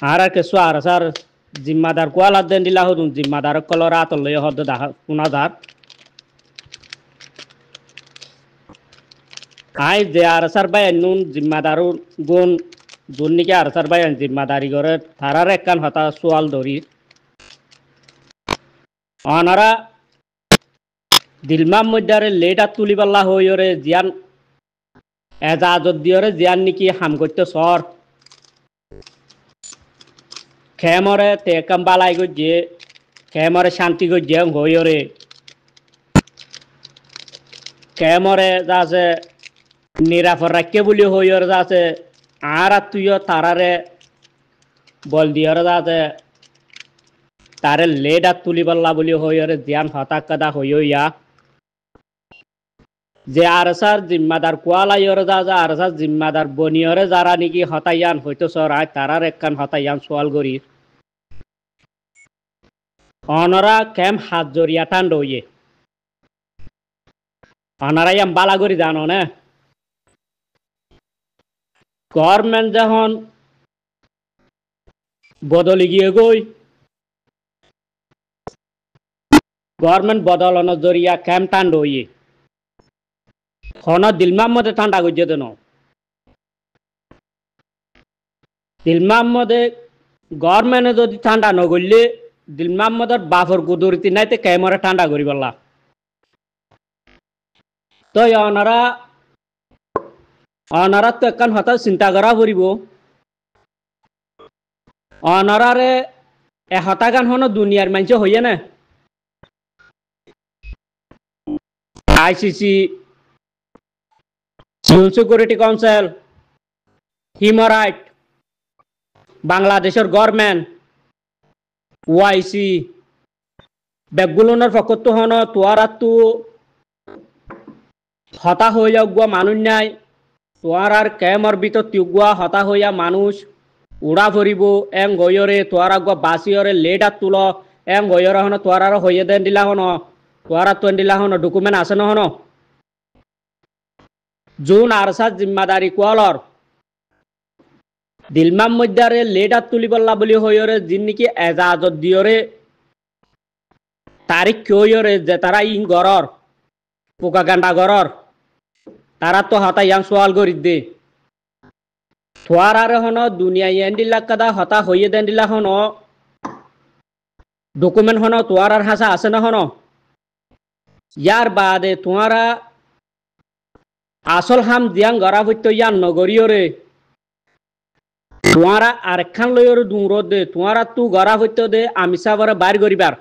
আর কিছু আর স্যার জিম্মাদার কোয়ালা দেন দিলা হদুন জিম্মাদার কলরা তো লয় হদ দেখা কুনাদার আই যে আর স্যার ভাই নুন জিম্মাদারু গুণ দুর্নিকে আর স্যার ভাই জিম্মাদারি করে তারার একখান হতা সোয়াল ধরি অনারা দিলমাম মধ্যে লেটা তুলিবাল্লা হইরে জিয়ান এজাজত দিয়রে জিয়ান নিকি হাম করতে সর খেমরে তেকাম বালাই গজে খেমরে শান্তি গজে হইরে খেমরে যাছে নিরাপদ রাখে বলি হইরে যাছে আর তুইও তারারে বল দিয়রে যাছে তারে লেডা তুলিবাল্লা বলি হইরে জিয়ান হতাক কাদা হইয়া যে আর স্যার জিম্মাদার কোয়ালা ইয়রে যা আর স্যার জিম্মাদার বনিয়রে যারা নাকি হতাইয়ান হয়তো সর আয় তারার একখান হতাইয়ান সোয়াল করি অনরা কেম হাত জড়িয়া টান রইয়ে অনারাই আম বালা করি জানো না গভর্নমেন্ট যখন বদলি গিয়ে গই গভর্নমেন্ট বদলানোর জরিয়া কেম টান রইয়ে হন দিলমাম মধ্যে ঠান্ডা করছে দেন দিলমাম মধ্যে গভর্নমেন্টে যদি ঠান্ডা নগরলে দিলমাম মধ্যে বাফর গুদুরিতি নাইতে কেমরে ঠান্ডা করি বললা তো অনারা তো একখান হতা চিন্তা করা পড়িব অনারারে এ হতাগান হন দুনিয়ার মানুষ হইয়ে না ICC security council human right বাংলাদেশের গভর্নমেন্ট ওআইসি বেগুলোনের ফকত হন তোয়ারাতু হতা হইয়া গুয়া মানুষ নাই তোয়ার আর কেমর ভিতর তিগুয়া হতা হইয়া মানুষ উড়া ভরিব এং গয়রে তোয়ারা গুয়া বাসিয়রে লেডা তুল এং গয়রে হন তোয়ার হইয়ে দেন দিলা হন তোয়ারা তো দিলা হন ডকুমেন্ট আছে নহন জুন আরসার জিম্মাদারি কোয়ালর দিলমাম মধ্যে লেডা তুলিবল্লা বলি হইরে যিন নাকি এজাজত দিয়রে তারিখ কইরে যে তারা ইন গরর পোকা গান্ডা গরর তারা তো হতা ইয়াং সোয়াল করি দে থোয়ার আর হন দুনিয়া এন্ডিলা কাদা হতা হইয়ে দেন দিলা হন ডকুমেন্ট হন তোয়ার আর হাসা আছে না হন ইয়ার বাদে তোমারা আসল হাম দিয়াং গড়া হইতো ইয়ান নগরীয়রে তোমারা আরেকখান লইর দুমরদ দে তোমারা তু গড়া হইতো দে আমিষা বরে বাইর করিবার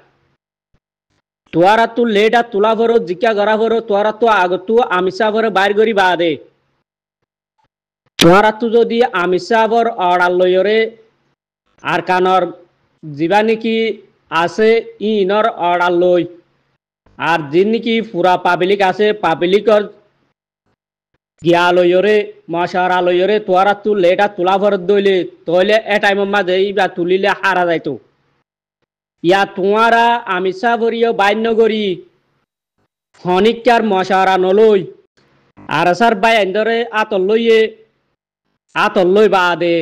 তোয়ারা তু লেডা তুলা ভরো জিকা গড়া ভরো তোয়ারা তো আগতু আমিষা ভরে বাইর করিবা দে তোয়ারা তু যদি আমিষা ভর অড়াল লইরে আর কানর জিবা নাকি আছে ইনর অড়াল লই আর যিন নাকি পুরা পাবলিক আছে পাবলিকর গিয়ালয়রে মশারালয়রে তোয়ারা তু লেটা তুলা ভর দইলে তইলে এ টাইমের মাঝে ইবা তুলিলে হারা যাইতো ইয়া তোমারা আমিষা ভরিও বাইন্য করি হনিকার মশারা নলই আর সার বাই আইন্দরে আতল লই বাদে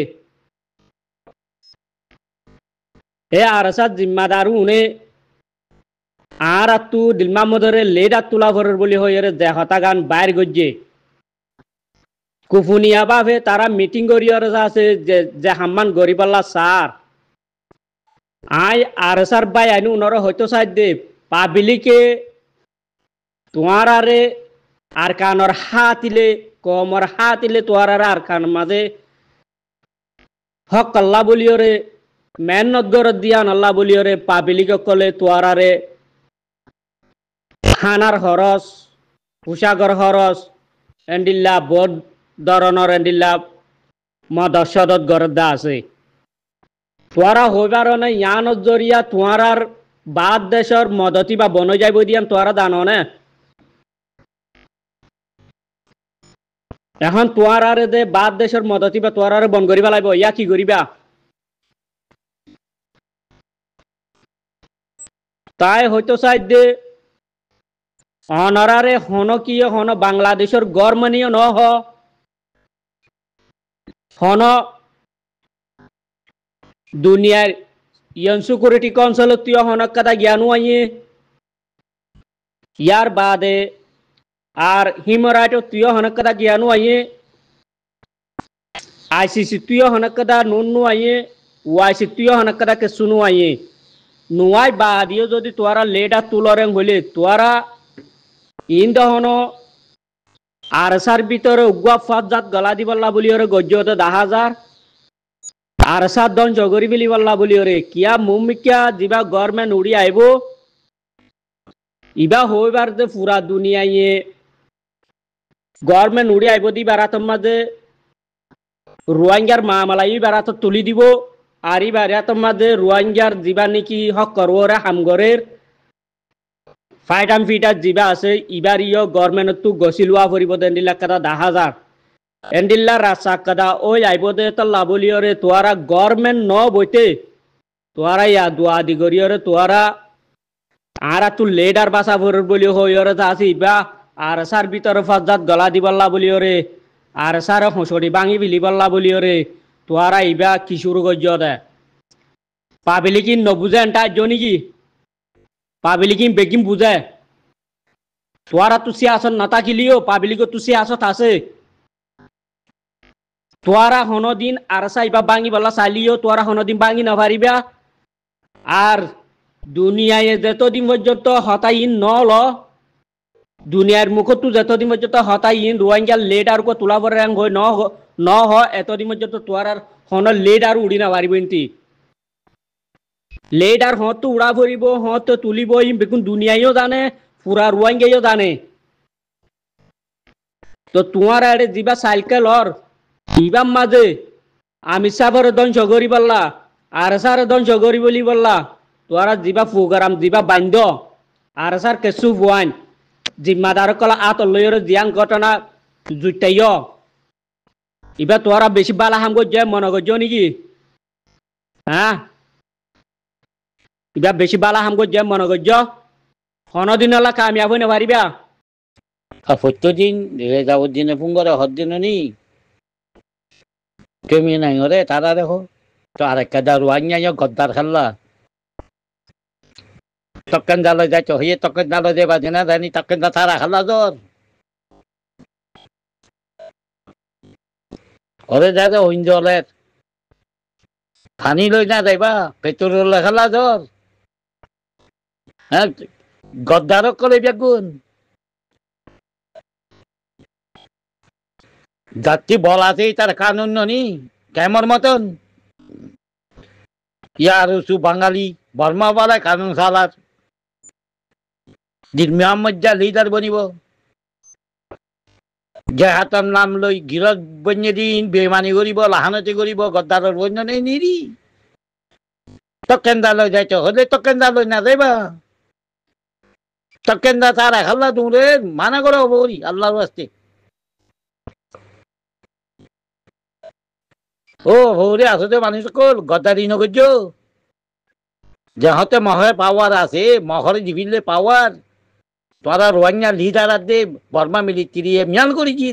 এ আর সার জিম্মাদার উনে আর তু দিলমা মদরে লেডা তুলা ভরের বলি হইরে দেহতা গান বাইর গজ্জে কুফুনিয়া ভাবে তারা মিটিং করিয়ার আছে যে হাম্মান গরিবাল্লা সার আই আর সার বাই আইনু উনর হয়তো সাইড দে পাবলিকে তোমার আরে আর কানর হাতিলে কমর হাতিলে তোমার আর কান মাঝে হক আল্লাহ বলিওরে মেহনত গরত দিয়ান আল্লাহ বলিওরে পাবলিক কলে তোমার আরে খানার খরচ পোশাকর খরচ এন্ডিল্লা বোধ ধরনের এন্ডিল্লা মদসদত গরদা আছে তোয়ারা হইবার না ইয়ানত জরিয়া তোয়ারার বাদ দেশর মদতি বা বন যাইব দিয়ান তোয়ারা জানো না এখন তোয়ারারে দে বাদ দেশর মদতি বা তোয়ারারে বন করিবা লাগব ইয়া কি করিবা তাই হয়তো সাইড দে অনারারে হন কি হন বাংলাদেশের গভর্নমেন্টীয় ন হন দুনিয়ার ইয়ান সিকিউরিটি কাউন্সিল তুই হনক কথা জ্ঞানু আইয়ে ইয়ার বাদে আর হিউম্যান রাইট তুই হনক কথা জ্ঞানু আইয়ে আইসিসি তুই হনক কথা নুন আইয়ে ওয়াইসি তুই হনক কথা কে শুনু আইয়ে নুয়াই বাদিও যদি তোরা লেডা তুলরেং হইলে তোরা ইন দহন আর সার ভিতরে উগুয়া ফাজাত গলা দিবল্লা বলি ওরে গজ্জতে 10,000 আর সার দন জগরি বিলি বল্লা বলি ওরে কিয়া মুমিকিয়া জিবা গভর্নমেন্ট উড়ি আইব ইবা হইবার যে পুরা দুনিয়ায় গভর্নমেন্ট উড়ি আইব দি বারাতর মাঝে রোহিঙ্গার মামলাই বারাত তুলি দিব আর ই বারাতর মাঝে রোহিঙ্গার জিবা নাকি হক করবরে হামগরের ফাইটাম ফিটার জিবা আছে ইবার ইয় গভর্নমেন্ট তু গছিলোয়া ফুরিব দেন্দিলা কাদা 10,000 এন্ডিল্লা রাসা কাদা ওই আইব দে তল্লা বলিওরে তোরা গভর্নমেন্ট ন বইতে তোরা ইয়া দুয়া দিগরিয়রে তোরা আর তু লেডার বাসা ভর বলি হইরে যাসি বা আর সার ভিতরে ফাজাত গলা দিবল্লা বলিওরে আর সার হসড়ি বাঙি বিলি বল্লা বলিওরে তোরা ইবা কিশোর গজ্জ দে পাবলিকিন নবুঝে এন্টা জনি কি পাবলিকিন বেকিম বুঝে তোরা তু সিয়াসত নাতা কিলিও পাবলিকো তু সিয়াসত আছে তোরা হনদিন আর সাইবা বাঙি বলা চালিও তোরা হনদিন বাঙি নভারিবা আর দুনিয়ায় যতদিন পর্যন্ত হতাইন নল দুনিয়ার মুখত যতদিন পর্যন্ত হতাইন রোহিঙ্গা লেড আর কো তুলা বরে হই ন হ এতদিন পর্যন্ত তোর আর হন লেড আর উড়ি না পারিব ইনতি লেড আর হত উড়া ভরিব হত তুলিব ইম বেকুন দুনিয়ায়ও জানে পুরা রোহিঙ্গাও জানে তো তোমার আড়ে জিবা সাইকেল অর ইবাম মাঝে আমি সাবর দঞ্চ করি বললা আর সার দঞ্চ করি বলি বললা তোরা জিবা প্রোগ্রাম জিবা বান্ধ আর সার কেসু বুয়ান জিম্মাদার কলা আত লইর জিয়ান ঘটনা জুটাইও ইবা তোরা বেশি বালা হাম গো যে মন গজ্জ নাকি হ্যাঁ ইবা বেশি বালা হাম গো যে মন গজ্জ হনদিন হলা কামিয়াব হইনা পারিবা প্রত্যেকদিন যাবত দিনে ফুঙ্গরে হদ দিন নি কেমি নাই রে তারা দেখো তো আরেকটা রোহিঙ্গা গদ্দার খেললা তখন জালো যাইছ হইয়ে তখন জালো দেবা দিনা জানি তখন তারা খেলা জোর ওরে যাবে জলের পানি লই না যাইবা পেট্রোল খেলা জোর হ্যাঁ গদ্দারক করে বেগুন যাত্রী বলাতেই তার কানুন নি কেমন মতন ইয়ার উসু বাঙালি বর্মা বলা কানুন সালার মোহাম্মদ লিডার বনিব যে হাতর নাম লই গিরত বন্য দিন বেমানি করিব লাহানতি করিব গদ্দারের বন্য নেই নিরি তকেন্দা লই যাইছ হলে তকেন্দা লই না যাইবা তকেন্দা তারা খাল্লা তোমরে মানা করে বলি আল্লাহর বাস্তে ও ভৌরে আসতে মানুষ কল গদ্দারি নগর্য যাহতে মহে পাওয়ার আছে মহরে জিবিলে পাওয়ার তোরা রোহিঙ্গা লিডার দে বর্মা মিলিটারি মিয়াল করেছি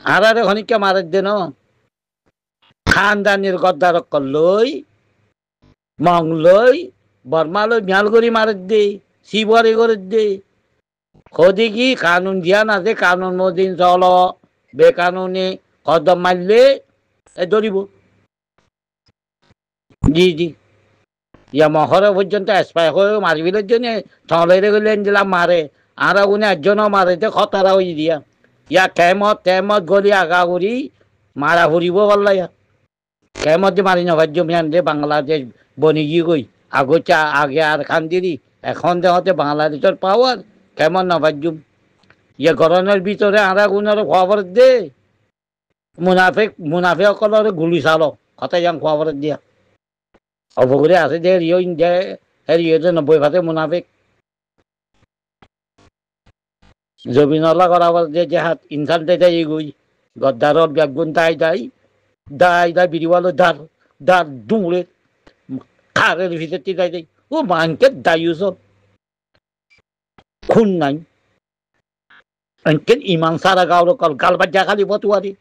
আর আরে খনিকা মারে দেন খানদানির গদ্দার লই মং লই বর্মা লই মিয়াল করি মারে দে শিবরে করে দে খোদি কি কানুন দিয়া না যে কানুন মদিন চল বেকানুনি কদম মারলে ধরিব জি জি ইয়া মহরে পর্যন্ত এসপাই হয়ে মারবিলের জন্য থলেরে গেলেন দিলাম মারে আর উনি একজনও মারে যে খতারা হয়ে দিয়া ইয়া কেমত গলি আগা করি মারা ফুরিব বললা ইয়া কেমত যে মারি নভাজ্য মিয়ান যে বাংলাদেশ বনি গিয়ে গই আগে আর খান দিদি এখন দেহতে বাংলাদেশের পাওয়ার কেমন নভাজ্যুম ইয়া গরমের ভিতরে আর উনার খবর দে মুনাফে সকলের গুলি চালো কথা যান খবর দিয়া অবগরে আছে যে রিও যে রিও 90% মুনাফিক জমিনলা করাবার যে হাত ইনসান দেয় গই গদ্দারর ব্যাগুন দাই বিরিওয়ালো দার দুমড়ে খারের ভিতরটি দাই ও মানকে দায়ুস খুন নাই আনকেন ইমান সারা গাওর কল গালবাজ্জা খালি বতুয়ারি